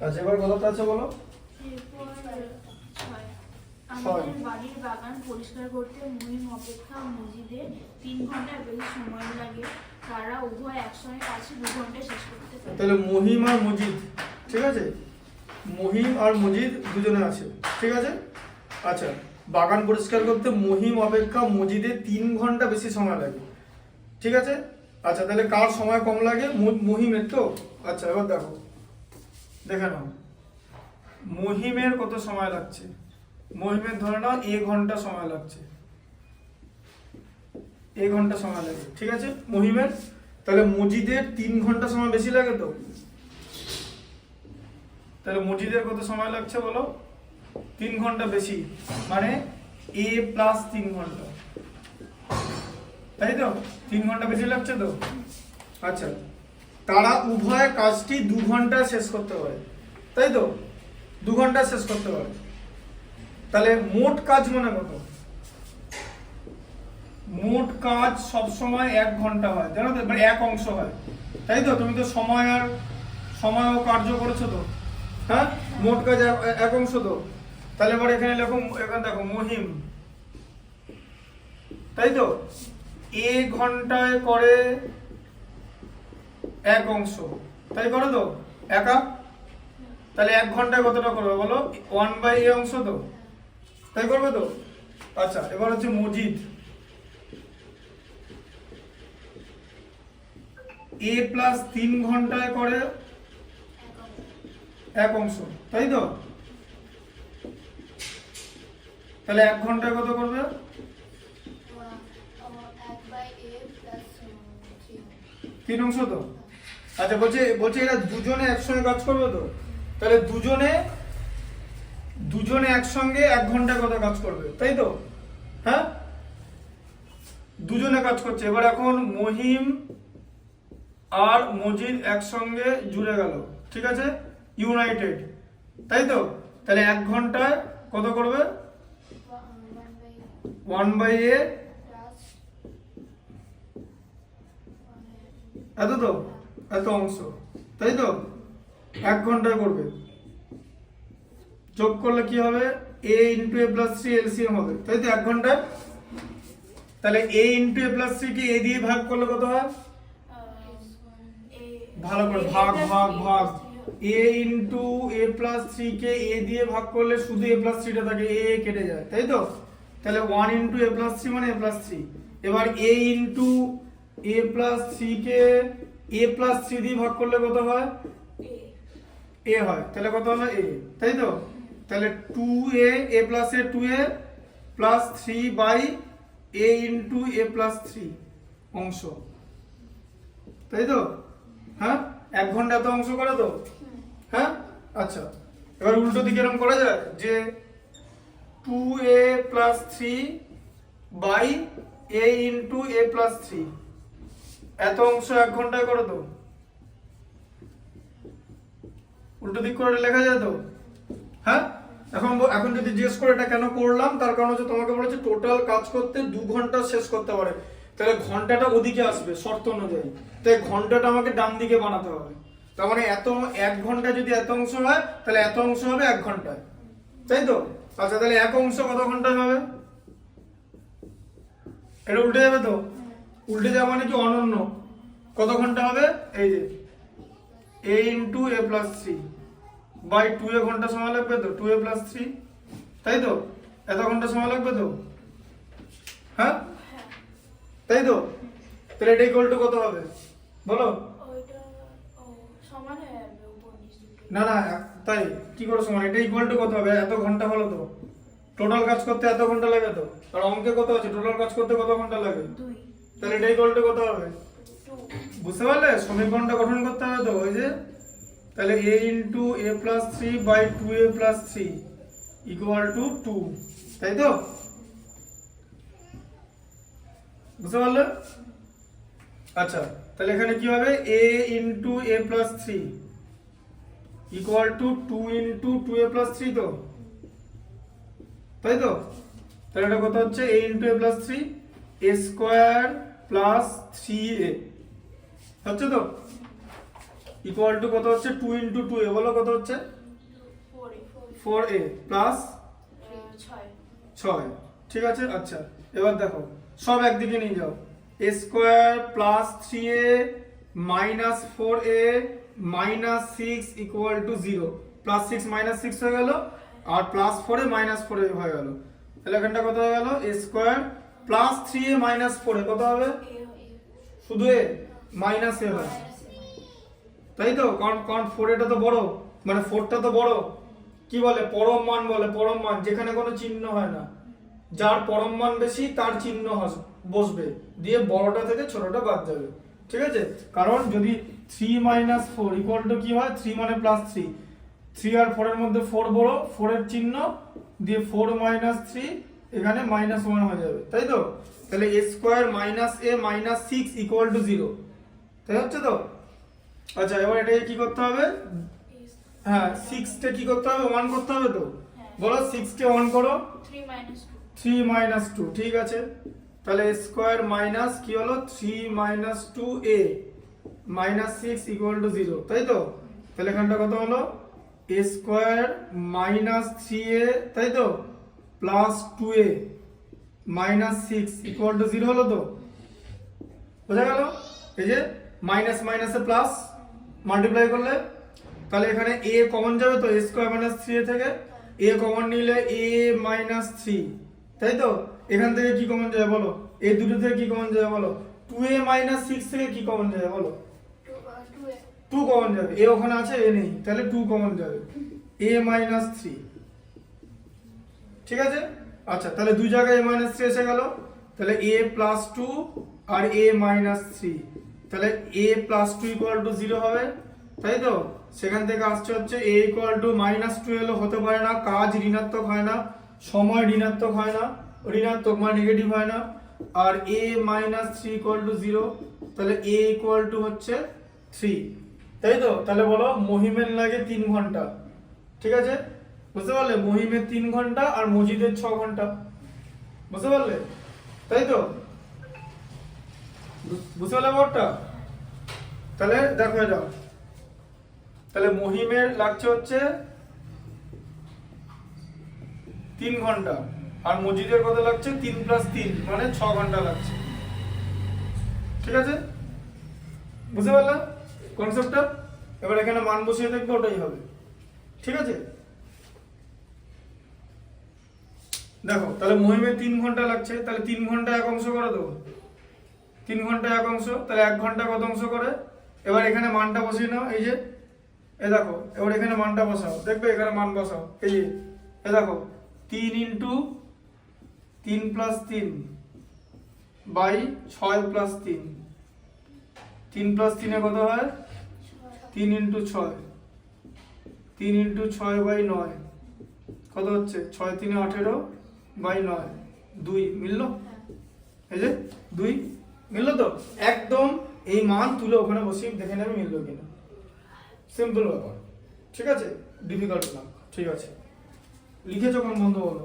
আচ্ছা এবার কতটা আছে বলো? আমাদের বাড়ির বাগান পরিষ্কার করতে মুহিম অপেক্ষা মুজিদের 3 ঘন্টার বেশি সময় লাগে। তারা উভয় একসঙ্গে কাছে 2 ঘন্টায় শেষ করতে পারে। তাহলে মহিম আর মুজিদ, ঠিক আছে, মহিম আর মুজিদ দুজনে আছে, ঠিক আছে। আচ্ছা বাগান পরিষ্কার করতে মহিম অপেক্ষা মুজিদের 3 ঘন্টা বেশি সময় লাগে, ঠিক আছে। আচ্ছা তাহলে কার সময় কম লাগে? মহিমের তো। আচ্ছা এবার দেখো, দেখে নাও মহিমের কত সময় লাগছে। মহিমের ধরে নাও এ ঘন্টা সময় লাগছে, এ ঘন্টা সময় লাগে, ঠিক আছে মহিমের। তাহলে মুজিদের 3 ঘন্টা সময় বেশি লাগে তো। তাহলে মুজিদের কত সময় লাগছে বলো? 3 ঘন্টা বেশি, মানে এ প্লাস 3 ঘন্টা, তাই তো? 3 ঘন্টা বেশি লাগছে তো। আচ্ছা তারা উভয় কাজটি 2 ঘন্টায় শেষ করতে পারে, তাই তো? 2 ঘন্টায় শেষ করতে পারে। তাহলে মোট কাজ মানে কত? মোট কাজ সব সময় 1 ঘন্টা হয়, জানো তো, মানে 1 অংশ হয়, তাই তো? তুমি তো সময় ও কার্য করেছো তো, হ্যাঁ? মোট কাজ 1 অংশ তো। তাহলে এবার এখানে লেখো, এখানে দেখো মহিম, তাই তো? এ ঘন্টায় করে 1 অংশ, তাই করো তো একা। তাহলে 1 ঘন্টায় কতটা করবে বলো? 1/a অংশ তো, তাই করবে তো। আচ্ছা এবার হচ্ছে মজিদ, এ প্লাস 3 ঘন্টায় করে 1 অংশ, তাই তো? তাহলে 1 ঘন্টায় কত করবে? 3 অংশ তো। আচ্ছা বলছে এরা দুজনে একসঙ্গে কাজ করবে তো। তাহলে দুজনে একসঙ্গে 1 ঘন্টা কত কাজ করবে, তাই তো? হ্যাঁ দুজনে কাজ করছে। এবার এখন মহিম আর মজিদ একসঙ্গে জুড়ে গেল, ঠিক আছে, ইউনাইটেড, তাই তো? তাহলে 1 ঘন্টায় কত করবে? 1/a, এত তো, এত অংশ, তাই তো? 1 ঘন্টায় করবে। যোগ করলে কি হবে? a into a plus 3 LCM হবে, তাই তো? 1 ঘন্টায়। তাহলে a into a plus 3 K a দিয়ে ভাগ করলে কত হয়? ভালো করে ভাগ ভাগ ভাগ। a into a plus 3 K a দিয়ে ভাগ করলে শুধু a প্লাস 3 টা থাকে, a কেটে যায়, তাই তো? তাহলে 1 ইন্টু a প্লাস 3 মানে a প্লাস 3। এবার a into a plus 3 K a plus 3 দিয়ে ভাগ করলে কত হয়? a হয়, তাহলে কত হলো? a, তাই তো? তাহলে 2a, a plus a 2a plus 3/a into a plus 3 অংশ, তাই তো? হ্যাঁ 1 ঘন্টা এত অংশ করে তো, হ্যাঁ। আচ্ছা এবার উল্টো দিকে এরকম করা যায় যে 2a plus 3/a into a plus 3 এত অংশ 1 ঘন্টায় করে তো। উল্টো দিক করে লেখা যায় তো, হ্যাঁ। এখন যদি জিজ্ঞেস করে এটা কেন করলাম, তার কারণ হচ্ছে তোমাকে বলেছে টোটাল কাজ করতে 2 ঘন্টা শেষ করতে পারে। তাহলে ঘন্টাটা ওদিকে আসবে শর্ত অনুযায়ী, তাই ঘন্টাটা আমাকে ডান দিকে বানাতে হবে। তার মানে 1 ঘন্টা যদি এত অংশ হয়, তাহলে এত অংশ হবে 1 ঘন্টায়, তাই তো? আচ্ছা তাহলে 1 অংশ কত ঘন্টায় হবে? এটা উল্টে যাবে তো। উল্টে যাওয়া মানে কি? অনন্য। কত ঘন্টা হবে? এই যে a into a plus 3/2a ঘন্টা সময় লাগবে তো, 2a প্লাস 3, তাই তো? এত ঘন্টা সময় লাগবে তো, হ্যাঁ তাই তো? তাহলে এটা ইকুয়াল টু কত হবে বলো? না না, তাই কি করে সমান? এটা ইকুয়াল টু কত হবে? এত ঘন্টা হলো তো, টোটাল কাজ করতে এত ঘন্টা লাগে তো। আর অঙ্কে কত আছে? টোটাল কাজ করতে কত ঘন্টা লাগে? 2। তাহলে এটা ইকুয়াল টু কত হবে? 2। বুঝতে পারলে? সমীকরণটা গঠন করতে হবে তো, ওই যে। তাহলে a into a plus 3/2a plus 3 equal to 2, তাই তো? বুঝতে পারলে? আচ্ছা তাহলে এখানে কি হবে? a into a plus 3 equal to 2 into 2a plus 3 তো, তাই তো? তাহলে এটা কত হচ্ছে? a into a plus 3 a square plus 3a হচ্ছে তো। ইকুয়াল টু কত হচ্ছে 2 ইন্টু 2a বলো কত হচ্ছে 4a প্লাস 6 ঠিক আছে। আচ্ছা এবার দেখো সব একদিকে নিয়ে যাও, a square plus 3a minus 4a minus 6 equal to 0, plus 6 minus 6 হয়ে গেল আর প্লাস 4a মাইনাস 4a হয়ে গেল। তাহলে এখানটা কত হয়ে গেল a square plus 3a minus 4a কত হবে শুধু a মাইনাস a হয়, তাই তো? কারণ 4a তো বড়, মানে 4টা তো বড়, কি বলে পরম মান বলে, পরম মান যেখানে কোনো চিহ্ন হয় না, যার পরম মান বেশি তার চিহ্ন বসবে, দিয়ে বড়টা থেকে ছোটটা বাদ যাবে, ঠিক আছে? কারণ যদি 3 মাইনাস 4 ইকুয়াল টু কি হয় 3 মানে প্লাস 3, 3 আর 4 এর মধ্যে 4 বড়, 4 এর চিহ্ন দিয়ে 4 মাইনাস 3 এখানে মাইনাস 1 হয়ে যাবে, তাই তো? তাহলে a square minus a minus 6 equal to 0, তাই হচ্ছে তো? আচ্ছা এবার এটাকে কি করতে হবে, হ্যাঁ 6 কে কি করতে হবে 1 করতে হবে তো, বলো 6 কে 1 করো 3 মাইনাস 2, ঠিক আছে? তাহলে a স্কয়ার মাইনাস কি হলো 3 minus 2a minus 6 equal to 0, তাই তো? তাহলে এখানটা কত হলো a স্কয়ার মাইনাস 3a, তাই তো, plus 2a minus 6 equal to 0 হলো তো, বোঝা গেল? এই যে মাইনাস মাইনাসে প্লাস মাল্টিপ্লাই করলে, তাহলে এখানে a কমন যাবে তো, a স্কয়ার মাইনাস 3a থেকে a কমন নিলে a মাইনাস 3, তাই তো? এখান থেকে কি কমন যাবে বলো, এই দুটো থেকে কি কমন যাবে বলো, 2a মাইনাস 6 থেকে কি কমন যাবে বলো, 2 কমন যাবে, a ওখানে আছে a নেই, তাহলে 2 কমন যাবে, a মাইনাস 3, ঠিক আছে? আচ্ছা তাহলে দুই জায়গায় a মাইনাস 3 এসে গেল, তাহলে a প্লাস 2 আর a মাইনাস 3, তাহলে a প্লাস 2 ইকুয়াল টু 0 হবে, তাই তো? সেখান থেকে আসছে হচ্ছে a ইকুয়াল টু মাইনাস 2 এলো, হতে পারে না, কাজ ঋণাত্মক হয় না, সময় ঋণাত্মক হয় না, ঋণাত্মক মানে নেগেটিভ হয় না, আর a মাইনাস 3 ইকুয়াল টু 0, তাহলে a ইকুয়াল টু হচ্ছে 3, তাই তো? তাহলে বলো মহিমের লাগে 3 ঘন্টা, ঠিক আছে? বুঝতে পারলে? মহিমের 3 ঘন্টা আর মজিদের 6 ঘন্টা, বুঝতে পারলে? তাই তো? বুঝতে পারলে ব্যাপারটা? তাহলে দেখো এটা, তাহলে মহিমের লাগছে হচ্ছে 3 ঘন্টা আর মজিদের কত লাগছে 3 প্লাস 3 মানে 6 ঘন্টা লাগছে, ঠিক আছে? বুঝতে পারলে কনসেপ্টটা? এবার এখানে মান বসিয়ে দেখবো, ওটাই হবে, ঠিক আছে? দেখো তাহলে মহিমের 3 ঘন্টা লাগছে, তাহলে 3 ঘন্টা এক অংশ করে দেবো, 3 ঘন্টা এক অংশ, তাহলে 1 ঘন্টা কত অংশ করে? এবার এখানে মানটা বসিয়ে নাও, এই যে এ দেখো, এবার এখানে মানটা বসাও, দেখবে এখানে মান বসাও, এই যে এ দেখো 3 into 3 plus 3 by 6 plus 3, 3 plus 3 এ কত হয় 3 ইন্টু 6, 3 ইন্টু 6 বাই 9 কত হচ্ছে 6 3 18 বাই 9, 2 মিললো, এই যে 2 মিললো তো? একদম এই মান তুলে ওখানে বসিয়ে দেখে নেবে মিললো কিনা, সিম্পল ব্যাপার, ঠিক আছে? ডিফিকাল্ট না, ঠিক আছে? লিখেছো কোন বন্ধু বলো?